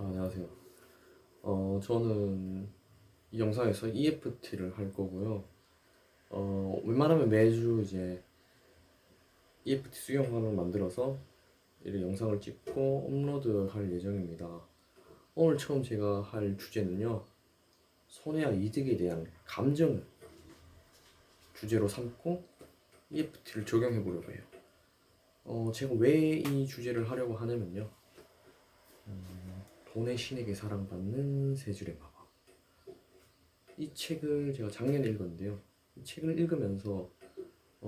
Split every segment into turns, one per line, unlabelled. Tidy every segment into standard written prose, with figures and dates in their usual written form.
안녕하세요. 저는 이 영상에서 EFT를 할 거고요. 웬만하면 매주 이제 EFT 수영함을 만들어서 이런 영상을 찍고 업로드 할 예정입니다. 오늘 처음 제가 할 주제는요, 손해와 이득에 대한 감정을 주제로 삼고 EFT를 적용해 보려고 해요. 제가 왜 이 주제를 하려고 하냐면요, 돈의 신에게 사랑받는 세 줄의 마법. 이 책을 제가 작년에 읽었는데요. 이 책을 읽으면서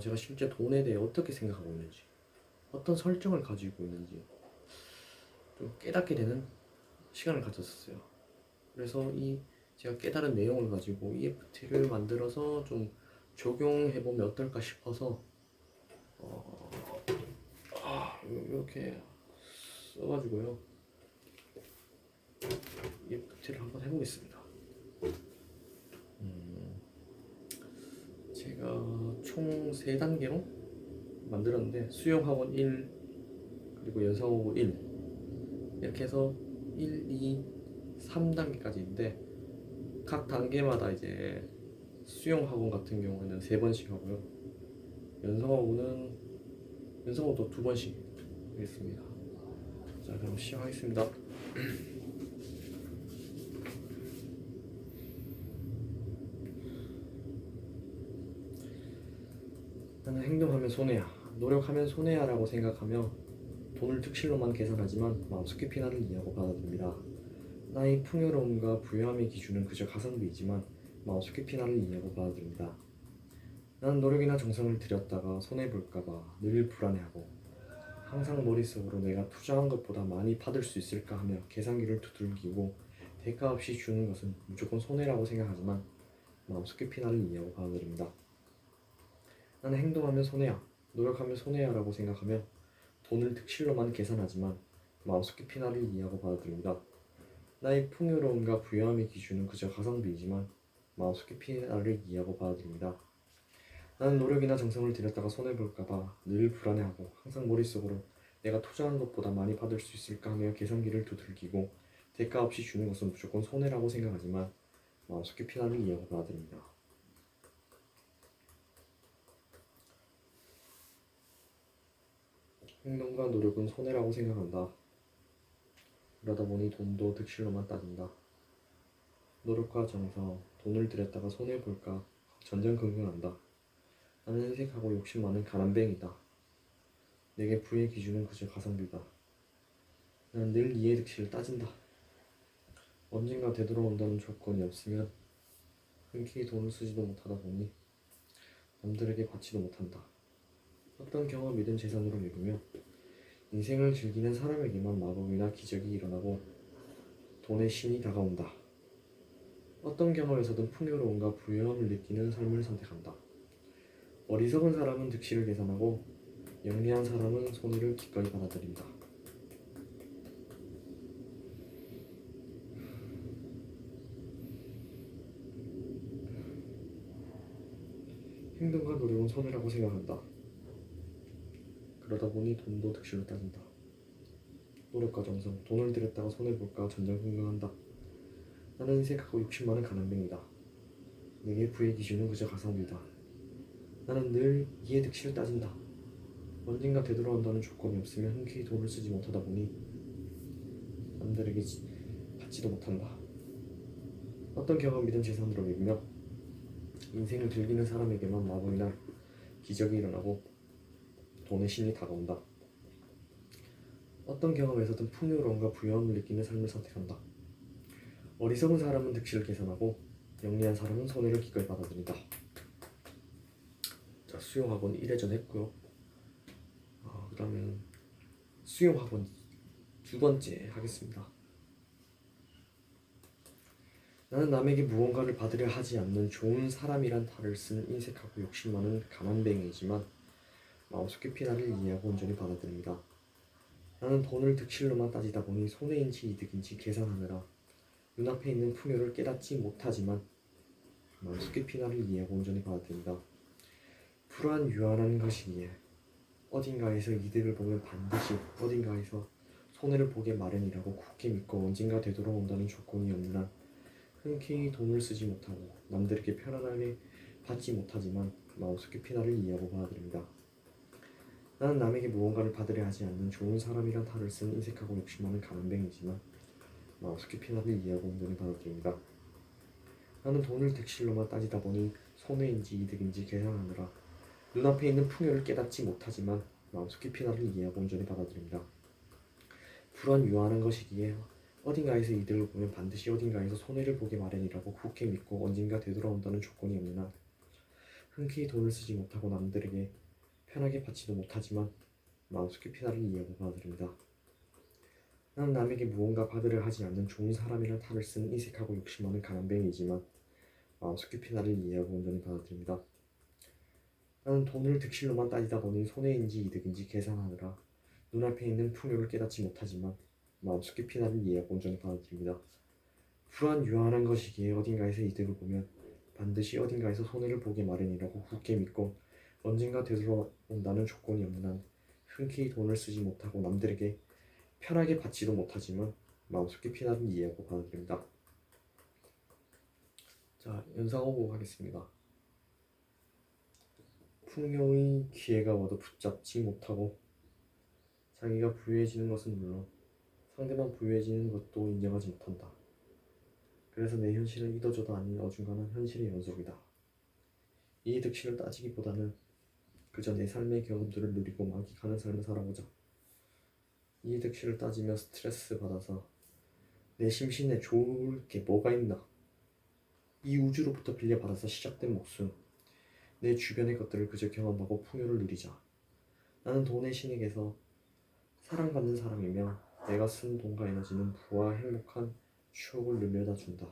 제가 실제 돈에 대해 어떻게 생각하고 있는지, 어떤 설정을 가지고 있는지 좀 깨닫게 되는 시간을 가졌었어요. 그래서 이 제가 깨달은 내용을 가지고 EFT를 만들어서 좀 적용해보면 어떨까 싶어서 이렇게 써가지고요. EFT를 한번 해보겠습니다. 제가 총 3단계로 만들었는데 수영학원 1, 그리고 연상호고 1 이렇게 해서 1, 2, 3단계까지인데 각 단계마다 이제 수영학원 같은 경우에는 3번씩 하고요. 연상호도 2번씩 하겠습니다. 자, 그럼 시작하겠습니다. 나는 행동하면 손해야, 노력하면 손해야 라고 생각하며 돈을 득실로만 계산하지만 마음속 깊이 나를 이해하고 받아들입니다. 나의 풍요로움과 부유함의 기준은 그저 가성비이지만 마음속 깊이 나를 이해하고 받아들입니다. 나는 노력이나 정성을 들였다가 손해볼까봐 늘 불안해하고 항상 머릿속으로 내가 투자한 것보다 많이 받을 수 있을까 하며 계산기를 두들기고 대가 없이 주는 것은 무조건 손해라고 생각하지만 마음속 깊이 나를 이해하고 받아들입니다. 나는 행동하면 손해야, 노력하면 손해야 라고 생각하며 돈을 득실로만 계산하지만 마음속 깊이 나를 이해하고 받아들입니다. 나의 풍요로움과 부유함의 기준은 그저 가성비이지만 마음속 깊이 나를 이해하고 받아들입니다. 나는 노력이나 정성을 들였다가 손해볼까봐 늘 불안해하고 항상 머릿속으로 내가 투자한 것보다 많이 받을 수 있을까 하며 계산기를 두들기고 대가 없이 주는 것은 무조건 손해라고 생각하지만 마음속 깊이 나를 이해하고 받아들입니다. 행동과 노력은 손해라고 생각한다. 그러다 보니 돈도 득실로만 따진다. 노력과 정성, 돈을 들였다가 손해볼까 전전긍긍한다. 나는 인색하고 욕심 많은 가난뱅이다. 내게 부의 기준은 그저 가성비다. 나는 늘 이해득실을 따진다. 언젠가 되돌아온다는 조건이 없으면 흔쾌히 돈을 쓰지도 못하다 보니 남들에게 받지도 못한다. 어떤 경험이든 재산으로 여기며 인생을 즐기는 사람에게만 마법이나 기적이 일어나고 돈의 신이 다가온다. 어떤 경험에서든 풍요로움과 부유함을 느끼는 삶을 선택한다. 어리석은 사람은 득실을 계산하고 영리한 사람은 손해를 기꺼이 받아들인다. 행동과 노력은 손해라고 생각한다. 그러다 보니 돈도 득실로 따진다. 노력과 정성, 돈을 들였다가 손해볼까 전전긍긍한다. 나는 인색하고 욕심 많은 가난뱅이다. 내게 부의 기준은 그저 가성비다. 나는 늘 이해득실을 따진다. 언젠가 되돌아온다는 조건이 없으면 흔쾌히 돈을 쓰지 못하다 보니 남들에게 받지도 못한다. 어떤 경험이든 재산으로 여기며 인생을 즐기는 사람에게만 마법이나 기적이 일어나고 돈의 신이 다가온다. 어떤 경험에서든 풍요로움과 부유함을 느끼는 삶을 선택한다. 어리석은 사람은 득실을 계산하고 영리한 사람은 손해를 기꺼이 받아들인다. 자, 수영학원 1회전 했고요. 그 다음에 수영학원 2번째 하겠습니다. 나는 남에게 무언가를 받으려 하지 않는 좋은 사람이란 탈을 쓰는 인색하고 욕심 많은 가난뱅이지만 마음속 깊이 나를 이해하고 온전히 받아들입니다. 나는 돈을 득실로만 따지다 보니 손해인지 이득인지 계산하느라 눈앞에 있는 풍요를 깨닫지 못하지만 마음속 깊이 나를 이해하고 온전히 받아들입니다. 불안 유한한 것이기에 어딘가에서 이득을 보면 반드시 어딘가에서 손해를 보게 마련이라고 굳게 믿고 언젠가 되돌아온다는 조건이 없는 한 흔쾌히 돈을 쓰지 못하고 남들에게 편안하게 받지 못하지만 마음속에 피나를 이해하고 받아들입니다. 나는 남에게 무언가를 받으려 하지 않는 좋은 사람이란 탈을 쓴 인색하고 욕심 많은 가난뱅이지만 마음속에 피나를 이해하고 온전히 받아들입니다. 나는 돈을 득실로만 따지다 보니 손해인지 이득인지 계산하느라 눈앞에 있는 풍요를 깨닫지 못하지만 마음속에 피나를 이해하고 온전히 받아들입니다. 불안 유한한 것이기에 어딘가에서 이득을 보면 반드시 어딘가에서 손해를 보게 마련이라고 굳게 믿고 언젠가 되돌아온다는 조건이 없는 한 흔쾌히 돈을 쓰지 못하고 남들에게 편하게 받지도 못하지만 마음속에 피나를 이해하고 받아들입니다. 나는 남에게 무언가 받으려 하지 않는 좋은 사람이란 탈을 쓴 인색하고 욕심 많은 가난뱅이지만 마음속에 피나를 이해하고 온전히 받아들입니다. 나는 돈을 득실로만 따지다 보니 손해인지 이득인지 계산하느라 눈앞에 있는 풍요를 깨닫지 못하지만 마음속에 피나를 이해하고 온전히 받아들입니다. 불안 유한한 것이기에 어딘가에서 이득을 보면 반드시 어딘가에서 손해를 보게 마련이라고 굳게 믿고 언젠가 되돌아온다는 조건이 없는 한 흔쾌히 돈을 쓰지 못하고 남들에게 편하게 받지도 못하지만 마음속에 피나를 이해하고 받아들입니다. 자, 연상호흡 하겠습니다. 풍요의 기회가 와도 붙잡지 못하고 자기가 부유해지는 것은 물론 상대방 부유해지는 것도 인정하지 못한다. 그래서 내 현실은 이도저도 아닌 어중간한 현실의 연속이다. 이 득실을 따지기보다는 그저 내 삶의 경험들을 누리고 만끽하는 삶을 살아보자. 이 득실을 따지며 스트레스 받아서 내 심신에 좋을 게 뭐가 있나? 이 우주로부터 빌려받아서 시작된 목숨, 내 주변의 것들을 그저 경험하고 풍요를 누리자. 나는 돈의 신에게서 사랑받는 사람이며 내가 쓴 돈과 에너지는 부와 행복한 추억을 늘려다 준다.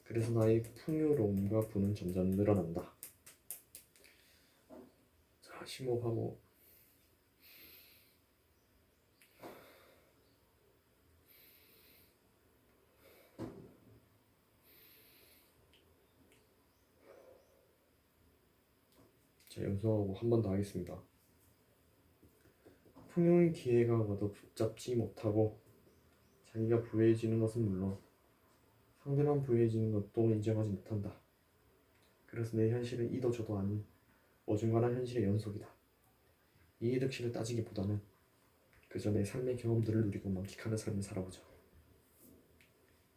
그래서 나의 풍요로움과 부는 점점 늘어난다. 자, 심호흡하고 자, 연속하고 한 번 더 하겠습니다. 풍요의 기회가 와도 붙잡지 못하고 자기가 부유해지는 것은 물론 상대방 부유해지는 것도 인정하지 못한다. 그래서 내 현실은 이도저도 아닌 어중간한 현실의 연속이다. 이 득실을 따지기보다는 그저 내 삶의 경험들을 누리고 만끽하는 삶을 살아보자.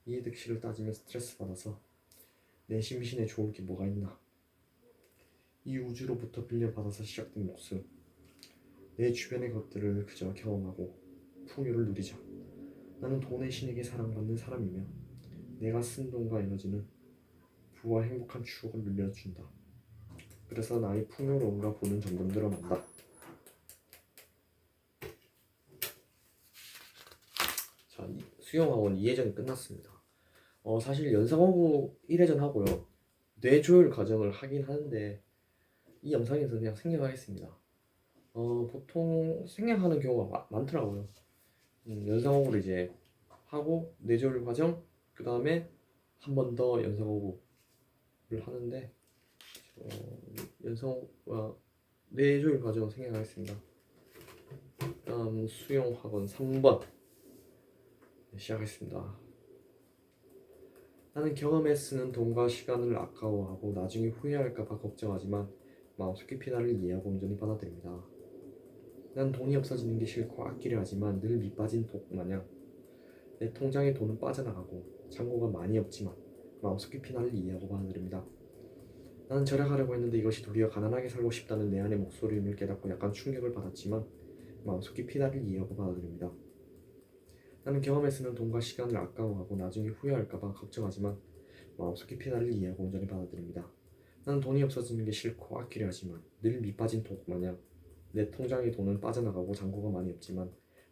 이 득실을 따지며 스트레스 받아서 내 심신에 좋을 게 뭐가 있나? 이 우주로부터 빌려받아서 시작된 목숨, 내 주변의 것들을 그저 경험하고 풍요를 누리자. 나는 돈의 신에게 사랑받는 사람이며 내가 쓴 돈과 에너지는 부와 행복한 추억을 늘려준다. 그래서 나의 풍요로움과 부는 점점 늘어난다. 자, 수영학원 2회전이 끝났습니다. 사실 연상호흡 1회전 하고요. 뇌조율 과정을 하긴 하는데 이 영상에서 그냥 생략하겠습니다. 보통 생략하는 경우가 많더라고요. 연상호흡을 이제 하고 뇌조율 과정, 그 다음에 한 번 더 연상호흡을 하는데 연상호흡과 뇌조율 과정 생략하겠습니다. 다음 수영학원 3번 시작하겠습니다. 나는 경험에 쓰는 돈과 시간을 아까워하고 나중에 후회할까봐 걱정하지만 마음속에 피나를 이해하고 온전히 받아들입니다. 난 돈이 없어지는 게 싫고 아끼려 하지만 늘 밑빠진 독 마냥 내 통장에 돈은 빠져나가고 잔고가 많이 없지만 마음속에 피나를 이해하고 받아들입니다. 나는 절약하려고 했는데 이것이 도리어 가난하게 살고 싶다는 내 안의 목소리임을 깨닫고 약간 충격을 받았지만 마음속에 피나를 이해하고 받아들입니다. 나는 경험에 쓰는 돈과 시간을 아까워하고 나중에 후회할까봐 걱정하지만 마음속에 피나를 이해하고 온전히 받아들입니다. 나는 돈이 없어지는 게 싫고 아끼려 하지만 늘 밑빠진 독 마냥 내 통장에 돈은 빠져나가고 잔고가 많이 없지만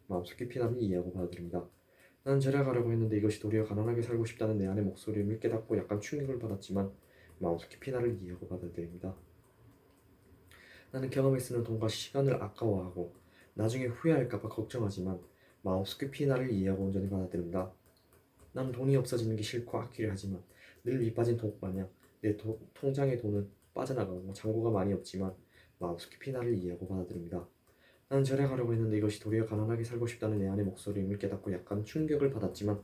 마음속에 피나를 이해하고 받아들입니다. 나는 절약하려고 했는데 이것이 도리어 가난하게 살고 싶다는 내 안의 목소리임을 깨닫고 약간 충격을 받았지만 마음속에 피나를 이해하고 받아들입니다. 나는 경험에 쓰는 돈과 시간을 아까워하고 나중에 후회할까봐 걱정하지만 마음속에 피나를 이해하고 온전히 받아들입니다. 나는 돈이 없어지는 게 싫고 아끼려 하지만 늘 밑빠진 독 마냥 내 통장에 돈은 빠져나가고 잔고가 많이 없지만 마음속에 피나를 이해하고 받아들입니다. 나는 절약하려고 했는데 이것이 도리어 가난하게 살고 싶다는 내 안의 목소리임을 깨닫고 약간 충격을 받았지만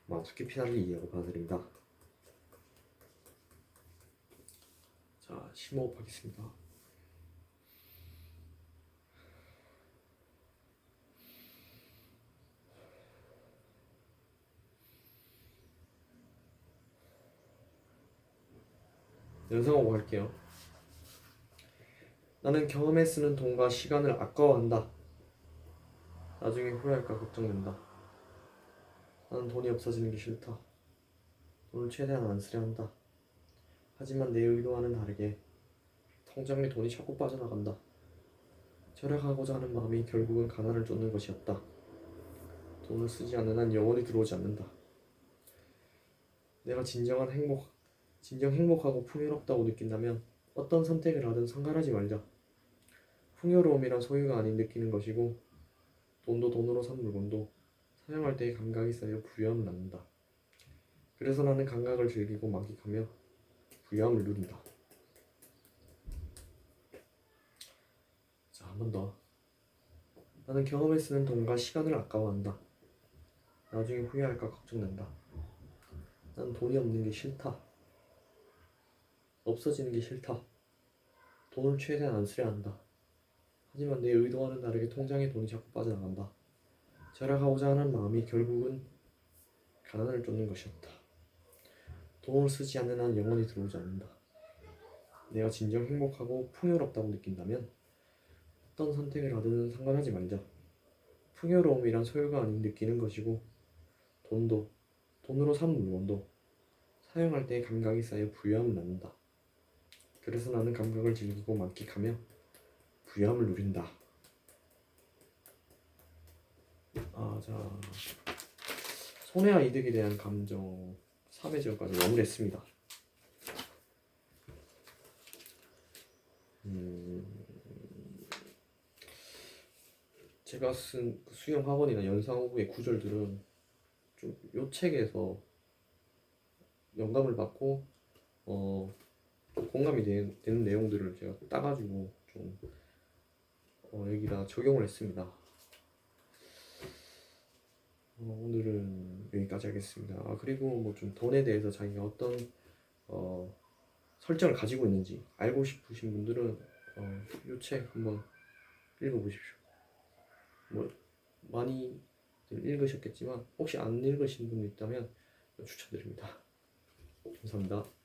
마음속에 피나를 이해하고 받아들입니다. 자, 심호흡하겠습니다. 연상하고 갈게요. 나는 경험에 쓰는 돈과 시간을 아까워한다. 나중에 후회할까 걱정된다. 나는 돈이 없어지는 게 싫다. 돈을 최대한 안 쓰려 한다. 하지만 내 의도와는 다르게 통장에 돈이 자꾸 빠져나간다. 절약하고자 하는 마음이 결국은 가난을 쫓는 것이었다. 돈을 쓰지 않는 한 영원히 들어오지 않는다. 내가 진정 행복하고 풍요롭다고 느낀다면 어떤 선택을 하든 상관하지 말자. 풍요로움이란 소유가 아닌 느끼는 것이고 돈도 돈으로 산 물건도 사용할 때의 감각이 쌓여 부유함을 낳는다. 그래서 나는 감각을 즐기고 만끽하며 부유함을 누린다. 자, 한 번 더. 나는 경험에 쓰는 돈과 시간을 아까워한다. 나중에 후회할까 걱정된다. 난 돈이 없는 게 싫다. 없어지는 게 싫다. 돈을 최대한 안 쓰려 한다. 하지만 내 의도와는 다르게 통장에 돈이 자꾸 빠져나간다. 절약하고자 하는 마음이 결국은 가난을 쫓는 것이었다. 돈을 쓰지 않는 한 영원히 들어오지 않는다. 내가 진정 행복하고 풍요롭다고 느낀다면 어떤 선택을 하든 상관하지 말자. 풍요로움이란 소유가 아닌 느끼는 것이고 돈도 돈으로 산 물건도 사용할 때의 감각이 쌓여 부유함을 낳는다. 그래서 나는 감각을 즐기고 만끽하며 부유함을 누린다. 자, 손해와 이득에 대한 감정 3회절까지 마무리했습니다. 제가 쓴 수영 학원이나 연상 후의 구절들은 좀 요 책에서 영감을 받고 공감이 되는 내용들을 제가 따가지고 좀 여기다 적용을 했습니다. 오늘은 여기까지 하겠습니다. 그리고 뭐 좀 돈에 대해서 자기가 어떤 설정을 가지고 있는지 알고 싶으신 분들은 이 책 한번 읽어보십시오. 뭐 많이 읽으셨겠지만 혹시 안 읽으신 분 있다면 추천드립니다. 감사합니다.